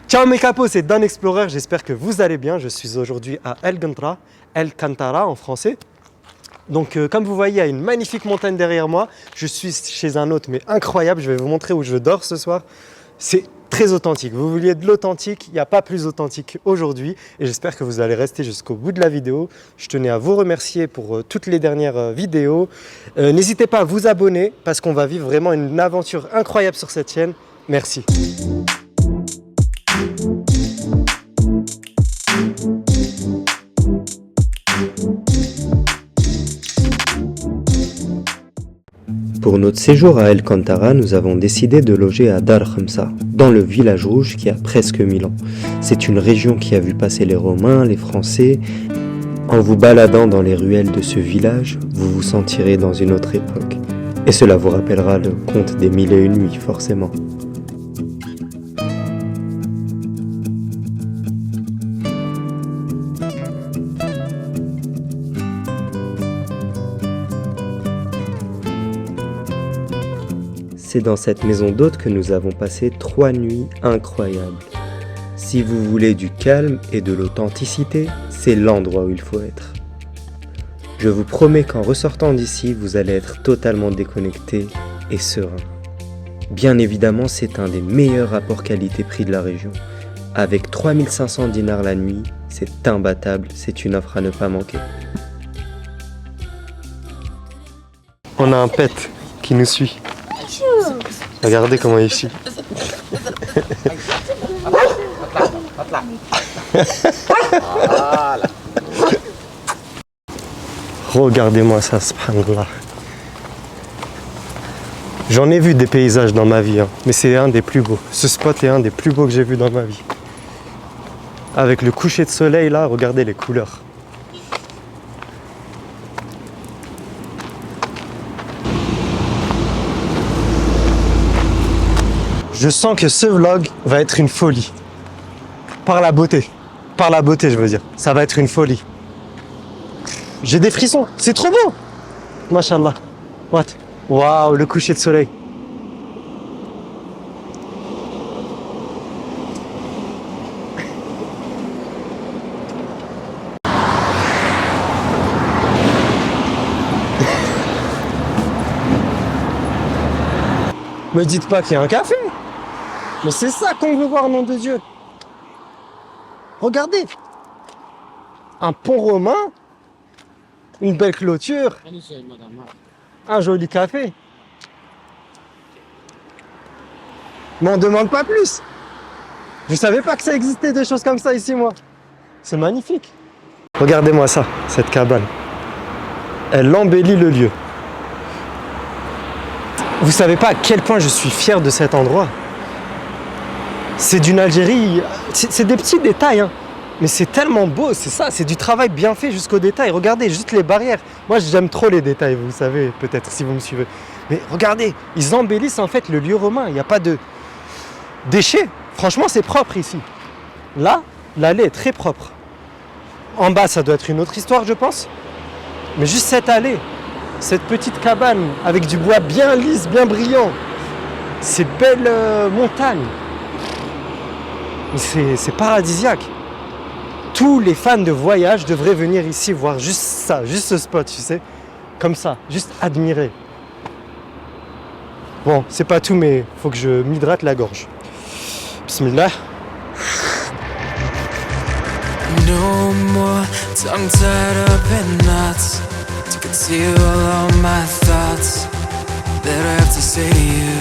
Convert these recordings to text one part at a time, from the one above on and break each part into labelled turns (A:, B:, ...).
A: Ciao mes capos, c'est Dan Explorer, j'espère que vous allez bien. Je suis aujourd'hui à El Cantara en français. Donc comme vous voyez, il y a une magnifique montagne derrière moi. Je suis chez un hôte mais incroyable, je vais vous montrer où je dors ce soir. C'est très authentique, vous vouliez de l'authentique, il n'y a pas plus authentique aujourd'hui. Et j'espère que vous allez rester jusqu'au bout de la vidéo. Je tenais à vous remercier pour toutes les dernières vidéos. N'hésitez pas à vous abonner parce qu'on va vivre vraiment une aventure incroyable sur cette chaîne. Merci.
B: Pour notre séjour à El Cantara, nous avons décidé de loger à Dar Khamsa, dans le village rouge qui a presque 1000 ans. C'est une région qui a vu passer les Romains, les Français. En vous baladant dans les ruelles de ce village, vous vous sentirez dans une autre époque. Et cela vous rappellera le conte des 1001 nuits, forcément. C'est dans cette maison d'hôte que nous avons passé 3 nuits incroyables. Si vous voulez du calme et de l'authenticité, c'est l'endroit où il faut être. Je vous promets qu'en ressortant d'ici, vous allez être totalement déconnecté et serein. Bien évidemment, c'est un des meilleurs rapports qualité-prix de la région. Avec 3500 dinars la nuit, c'est imbattable, c'est une offre à ne pas manquer.
A: On a un pet qui nous suit. Regardez comment il chie. Regardez-moi ça, subhanallah. J'en ai vu des paysages dans ma vie, hein, mais c'est un des plus beaux. Ce spot est un des plus beaux que j'ai vu dans ma vie. Avec le coucher de soleil là, regardez les couleurs. Je sens que ce vlog va être une folie. Par la beauté. Par la beauté, je veux dire. Ça va être une folie. J'ai des frissons. C'est trop beau. Mashallah. What? Waouh, le coucher de soleil. Me dites pas qu'il y a un café. Mais c'est ça qu'on veut voir, nom de Dieu. Regardez. Un pont romain. Une belle clôture. Un joli café. Mais on demande pas plus. Je savais pas que ça existait des choses comme ça ici, moi. C'est magnifique. Regardez-moi ça, cette cabane. Elle embellit le lieu. Vous savez pas à quel point je suis fier de cet endroit. C'est d'une Algérie, c'est des petits détails, hein. Mais c'est tellement beau, c'est ça, c'est du travail bien fait jusqu'aux détails. Regardez, juste les barrières. Moi, j'aime trop les détails, vous savez, peut-être, si vous me suivez. Mais regardez, ils embellissent en fait le lieu romain. Il n'y a pas de déchets. Franchement, c'est propre ici. Là, l'allée est très propre. En bas, ça doit être une autre histoire, je pense. Mais juste cette allée, cette petite cabane avec du bois bien lisse, bien brillant. Ces belles montagnes. C'est paradisiaque. Tous les fans de voyage devraient venir ici voir juste ça, juste ce spot, tu sais. Comme ça, juste admirer. Bon, c'est pas tout, mais faut que je m'hydrate la gorge. Bismillah.
C: No more tongue tied up in knots to conceal all my thoughts that I have to say to you.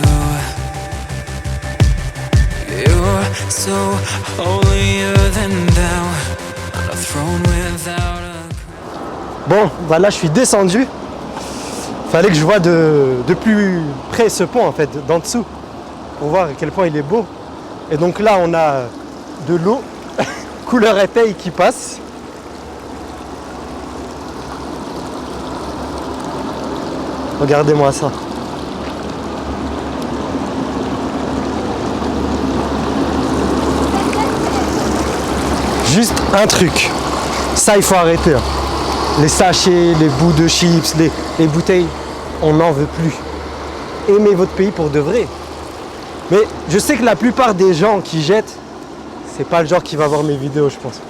C: You're so holier than thou on a throne without a...
A: Bon, voilà, je suis descendu. Fallait que je voie de plus près ce pont, en fait, d'en dessous, pour voir à quel point il est beau. Et donc là, on a de l'eau, couleur épaille qui passe. Regardez-moi ça. Juste un truc, ça il faut arrêter. Hein. Les sachets, les bouts de chips, les bouteilles, on n'en veut plus. Aimez votre pays pour de vrai. Mais je sais que la plupart des gens qui jettent, C'est pas le genre qui va voir mes vidéos, je pense.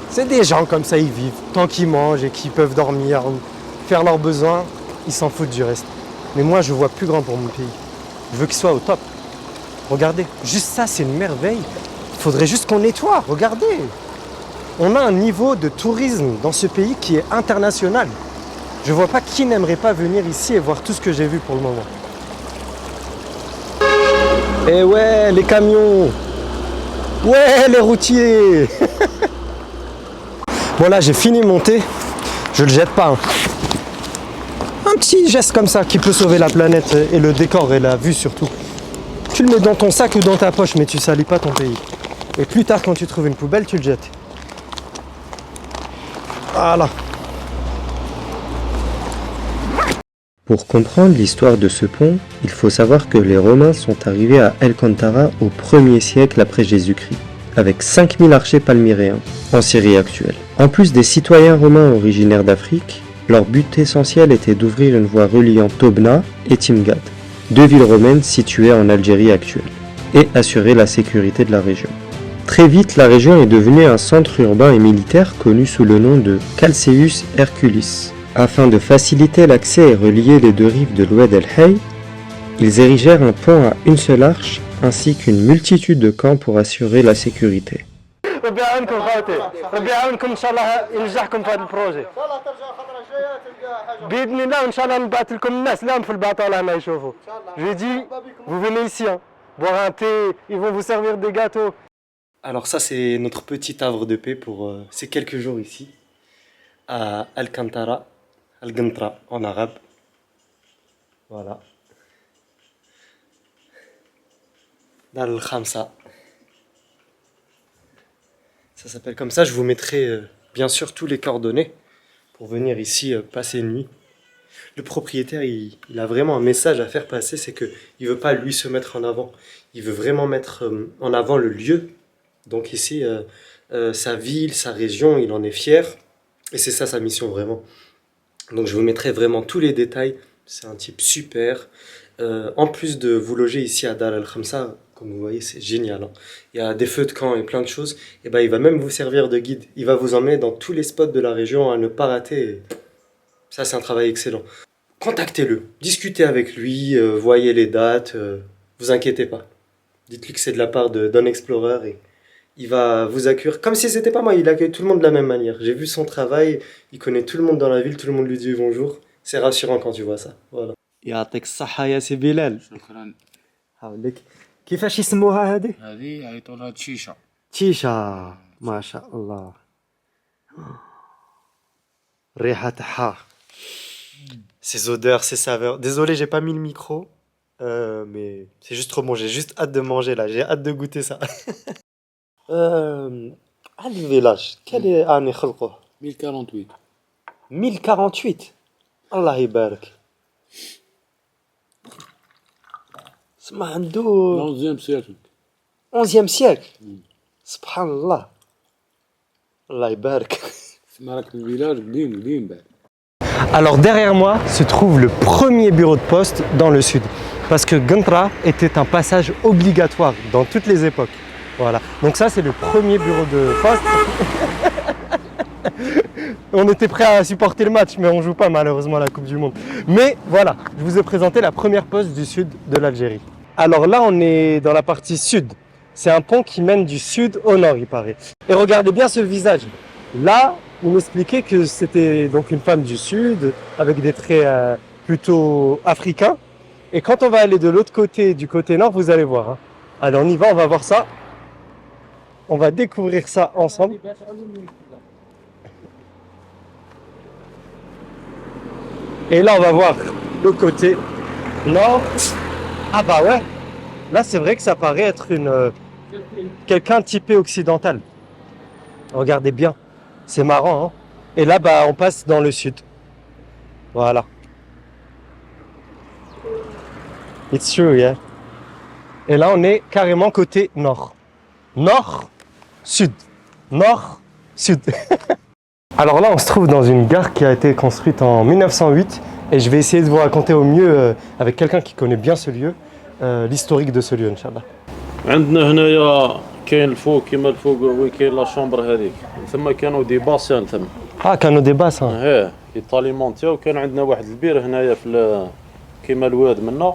A: C'est des gens comme ça, ils vivent. Tant qu'ils mangent et qu'ils peuvent dormir ou faire leurs besoins, ils s'en foutent du reste. Mais moi, je vois plus grand pour mon pays. Je veux qu'il soit au top. Regardez, juste ça, c'est une merveille. Il faudrait juste qu'on nettoie, regardez. On a un niveau de tourisme dans ce pays qui est international. Je vois pas qui n'aimerait pas venir ici et voir tout ce que j'ai vu pour le moment. Eh ouais, les camions. Ouais, les routiers. Bon là, j'ai fini mon thé. Je le jette pas. Hein. Un petit geste comme ça qui peut sauver la planète et le décor et la vue surtout. Tu le mets dans ton sac ou dans ta poche, mais tu salis pas ton pays. Et plus tard, quand tu trouves une poubelle, tu le jettes. Voilà.
B: Pour comprendre l'histoire de ce pont, il faut savoir que les Romains sont arrivés à Alcantara au 1er siècle après Jésus-Christ, avec 5000 archers palmyréens, en Syrie actuelle. En plus des citoyens romains originaires d'Afrique, leur but essentiel était d'ouvrir une voie reliant Tobna et Timgad, deux villes romaines situées en Algérie actuelle, et assurer la sécurité de la région. Très vite, la région est devenue un centre urbain et militaire connu sous le nom de Calceus Herculis. Afin de faciliter l'accès et relier les deux rives de l'Oued el-Hay, ils érigèrent un pont à une seule arche ainsi qu'une multitude de camps pour assurer la sécurité.
A: ربي يعاونكم خوتي ربي يعاونكم ان شاء الله ينجحكم في هذا البروجي
D: ان شاء الله ترجع الخطره الجايه تلقى حاجه
A: باذن الله وان شاء الله نبعث لكم الناس اللي هم في البطاله هنا يشوفوا je dis vous venez ici hein, boire un thé, ils vont vous servir des gâteaux. Alors ça c'est notre petit havre de paix pour ces quelques jours ici à Alcantara, Al-Gantra en arabe. Voilà. Dar al-Khamsa. Ça s'appelle comme ça, je vous mettrai bien sûr tous les coordonnées pour venir ici passer une nuit. Le propriétaire, il a vraiment un message à faire passer, c'est qu'il ne veut pas lui se mettre en avant. Il veut vraiment mettre en avant le lieu. Donc ici, sa ville, sa région, il en est fier. Et c'est ça sa mission vraiment. Donc je vous mettrai vraiment tous les détails. C'est un type super. En plus de vous loger ici à Dar al-Khamsa, comme vous voyez, c'est génial. Hein. Il y a des feux de camp et plein de choses. Et ben, il va même vous servir de guide. Il va vous emmener dans tous les spots de la région à ne pas rater. Ça, c'est un travail excellent. Contactez-le, discutez avec lui, voyez les dates. Vous inquiétez pas. Dites-lui que c'est de la part d'un explorer et il va vous accueillir. Comme si c'était pas moi, il accueille tout le monde de la même manière. J'ai vu son travail, il connaît tout le monde dans la ville, tout le monde lui dit bonjour. C'est rassurant quand tu vois ça. Voilà. يعطيك الصحة يا سي بلال.
E: شكرا.
A: حولك. كيفاش يسموها هذه؟
E: هذه يعيطولها تشيشة.
A: تيشا ما شاء الله. الريحة تاعها. Ces odeurs, ces saveurs. Désolé, j'ai pas mis le micro, mais c'est juste trop bon. J'ai juste hâte de manger là. J'ai hâte de goûter ça. هذا الفيلاج quelle année خلقوه؟
E: 1048.
A: 1048. الله يبارك. سما عنده
E: 11e siècle.
A: 11e siècle. سبحان الله. الله يبارك.
E: سما راك الفيلاج قديم بعد.
A: Alors derrière moi se trouve le premier bureau de poste dans le sud. Parce que Gantra était un passage obligatoire dans toutes les époques. Voilà. Donc ça c'est le premier bureau de poste. On était prêt à supporter le match, mais on joue pas malheureusement la Coupe du Monde. Mais voilà, je vous ai présenté la première poste du sud de l'Algérie. Alors là on est dans la partie sud. C'est un pont qui mène du sud au nord il paraît. Et regardez bien ce visage. Là, il m'expliquait que c'était donc une femme du sud, avec des traits plutôt africains. Et quand on va aller de l'autre côté, du côté nord, vous allez voir. Hein. Allez, on y va, on va voir ça. On va découvrir ça ensemble. Et là, on va voir le côté nord. Ah bah ouais, là c'est vrai que ça paraît être quelqu'un typé occidental. Regardez bien. C'est marrant, hein. Et là, bah, on passe dans le sud. Voilà. It's true, yeah. Et là, on est carrément côté nord. Nord, sud. Nord, sud. Alors là, on se trouve dans une gare qui a été construite en 1908. Et je vais essayer de vous raconter au mieux, avec quelqu'un qui connaît bien ce lieu, l'historique de ce lieu, Inch'Allah.
F: عندنا هنايا كاين الفوق كيما الفوق وين كاين لا شومبر هذيك ثم كانوا دي باسان ثم
A: كانوا دي باسان.
F: يطاليمونتيو وكان عندنا واحد البير هنايا في كيما الواد منا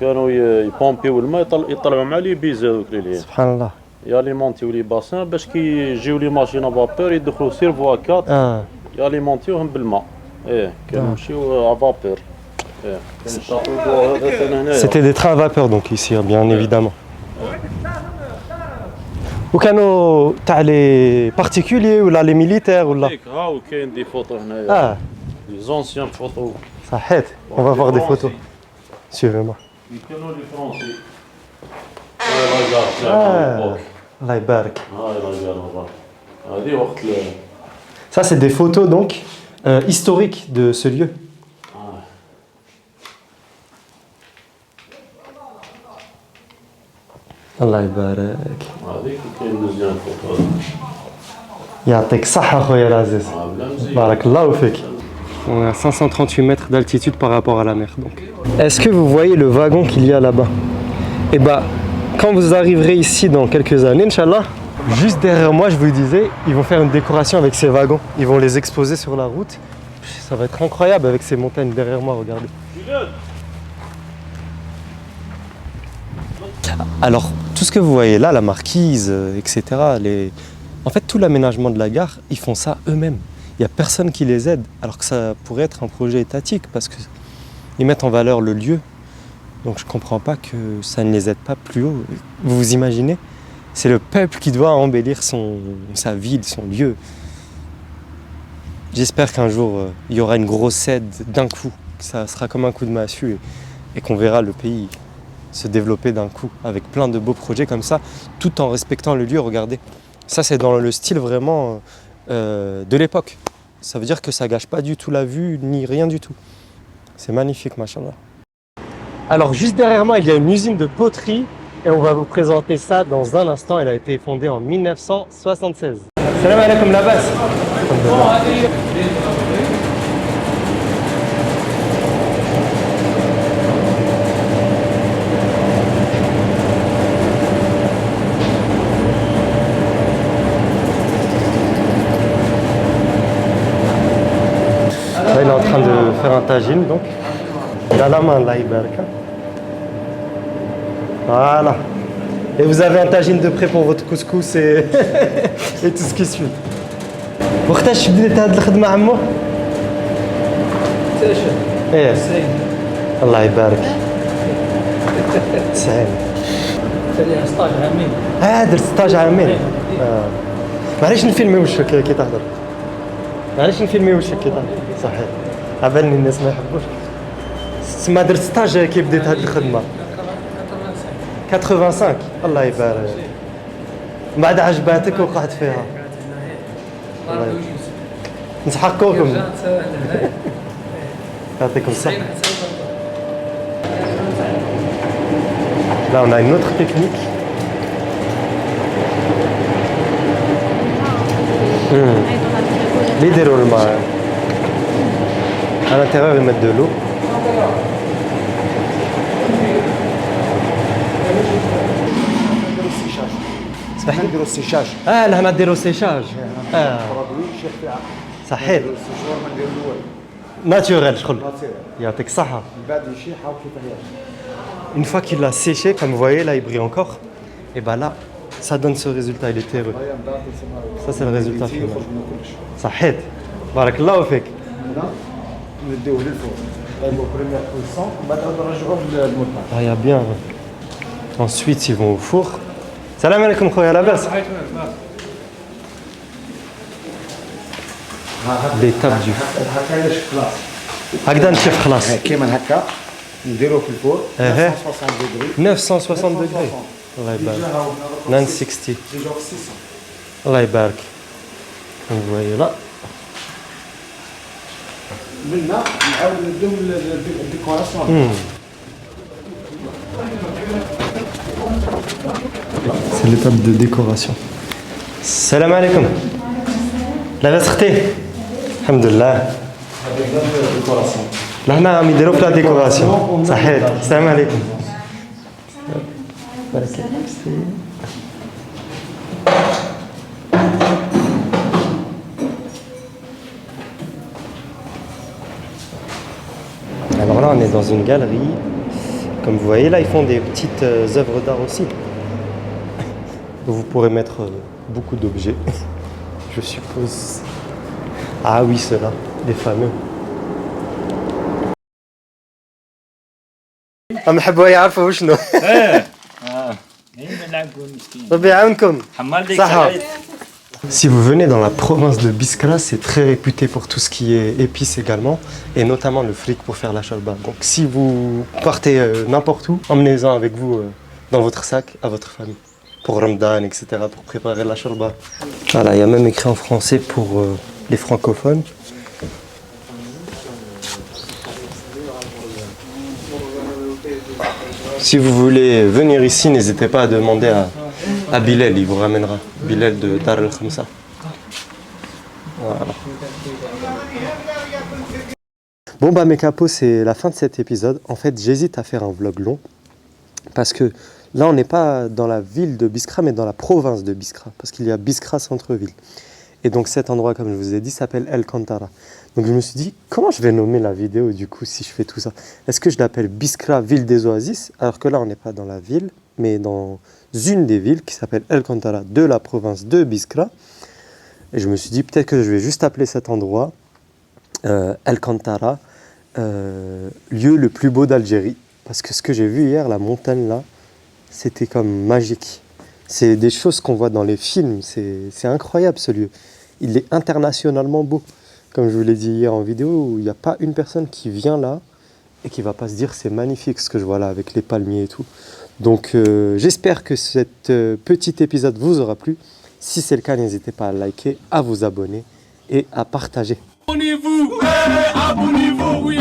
F: كانوا يبومبيو الماء يطلعوا مع لي بيز هذوك اللي
A: سبحان الله
F: ياليمونتيو لي باسان باش كي يجيو لي ماشين فابور يدخلوا سيرفو 4 ياليمونتيوهم بالماء كانوا يمشيو فابور
A: C'était des trains à vapeur donc ici bien évidemment. وكانوا تاع لي بارتيكولي ولا لي ميليتير ولا
F: هاو كاين دي فوتو هنايا لي زونسيان فوتو
A: صحيت on va voir des photos suivez-moi.
F: كانوا لي فرونسي
A: الله يبارك.
F: هذه وقت
A: Ça c'est des photos donc historiques de ce lieu. الله يبارك.
F: هذيك كاين مزيان فوتو
A: يعطيك الصحة خويا العزيز. بارك الله فيك. On est à 538 mètres d'altitude par rapport à la mer donc. Est-ce que vous voyez le wagon qu'il y a là-bas? Et bah quand vous arriverez ici dans quelques années, Inch'Allah, juste derrière moi, je vous disais, ils vont faire une décoration avec ces wagons. Ils vont les exposer sur la route. Ça va être incroyable avec ces montagnes derrière moi, regardez. Alors, tout ce que vous voyez là, la marquise, etc., en fait, tout l'aménagement de la gare, ils font ça eux-mêmes. Il n'y a personne qui les aide, alors que ça pourrait être un projet étatique, parce qu'ils mettent en valeur le lieu. Donc je ne comprends pas que ça ne les aide pas plus haut. Vous vous imaginez? C'est le peuple qui doit embellir sa ville, son lieu. J'espère qu'un jour, il y aura une grosse aide d'un coup, que ça sera comme un coup de massue et qu'on verra le pays se développer d'un coup, avec plein de beaux projets comme ça, tout en respectant le lieu. Regardez, ça c'est dans le style vraiment de l'époque. Ça veut dire que ça gâche pas du tout la vue, ni rien du tout. C'est magnifique, machallah. Alors juste derrière moi, il y a une usine de poterie et on va vous présenter ça dans un instant. Elle a été fondée en 1976. Salam alaikum Labas. Là, il est en train de faire un tagine donc. Il a la main là, Iberka. Voilà. Et vous avez un tagine de prêt pour votre couscous et, et tout ce qui suit. وقتاش بديت هاد الخدمة عمو؟ ايه الله يبارك. 90.
G: درت 16 عامين.
A: درت 16 عامين. معليش نفيلمي وشك كي تهضر. معليش نفيلمي وشك كي تهضر. صحيح. عبالني الناس ما يحبوش. تسمى درت 16 كي بديت هاد الخدمة. 85 الله يبارك. من بعد عجباتك وقعت فيها. الله يبارك. نسحقوكم. يعطيكم الصحة. Là on a une autre technique. Les déroulements. À l'intérieur ils mettent de l'eau.
D: نديرو السيشاج
A: لهنا نديرو السيشاج صحيح ناتوريل شغل يعطيك الصحة.
D: بعد يشيحها وكيف هي.
A: Une fois qu'il l'a séché, comme vous voyez là il brille encore, et ben là ça donne ce résultat, il est terreux. Ça c'est le résultat final. صحيت بارك الله فيك.
D: نديوه للفوق غيبقوا بريمير بويسون بعد نرجعوه للمطبخ.
A: Ah, il y a bien. Ensuite ils vont au four. Salam alaikum خويا لاباس. L'étape du
D: هكا نشف خلاص.
A: هكذا نشف خلاص.
D: كيما هكا نديروه في الفور 960 دغري.
A: 960 degrés. الله يبارك. 960.
D: ديجا 600.
A: الله يبارك. Vous voyez là.
D: منا نعاود نديو الديكوراسيون.
A: C'est l'étape de décoration. Salam alaikum. لاباس اختي؟ الحمد لله. لهنا عم يديروا في لا ديكوراسيون. صحيح. السلام عليكم. Là, on est dans une galerie. Comme vous voyez, là, ils font des petites œuvres d'art aussi. Vous pourrez mettre beaucoup d'objets, je suppose. Ah oui, ceux-là, les fameux. محبوا يعرفوا شنو ربي يعاونكم صحة. Si vous venez dans la province de Biskra, c'est très réputé pour tout ce qui est épices également, et notamment le fric pour faire la chalba. Donc si vous partez n'importe où, emmenez-en avec vous dans votre sac à votre famille, pour Ramadan, etc., pour préparer la chalba. Voilà, il y a même écrit en français pour les francophones. Si vous voulez venir ici, n'hésitez pas à demander à Bilal, il vous ramènera. Bilal de Dar el Khamsa. Voilà. Bon bah mes capos, c'est la fin de cet épisode. En fait, j'hésite à faire un vlog long parce que là, on n'est pas dans la ville de Biskra, mais dans la province de Biskra, parce qu'il y a Biskra centre-ville. Et donc cet endroit, comme je vous ai dit, s'appelle El Kantara. Donc je me suis dit, comment je vais nommer la vidéo du coup si je fais tout ça? Est-ce que je l'appelle Biskra, ville des oasis? Alors que là, on n'est pas dans la ville, mais dans une des villes qui s'appelle El Kantara de la province de Biskra. Et je me suis dit, peut-être que je vais juste appeler cet endroit El Kantara, lieu le plus beau d'Algérie. Parce que ce que j'ai vu hier, la montagne là, c'était comme magique. C'est des choses qu'on voit dans les films, c'est incroyable ce lieu. Il est internationalement beau. Comme je vous l'ai dit hier en vidéo, il n'y a pas une personne qui vient là et qui ne va pas se dire c'est magnifique ce que je vois là avec les palmiers et tout. Donc j'espère que cet petit épisode vous aura plu. Si c'est le cas, n'hésitez pas à liker, à vous abonner et à partager.
C: Abonnez-vous, abonnez-vous, oui.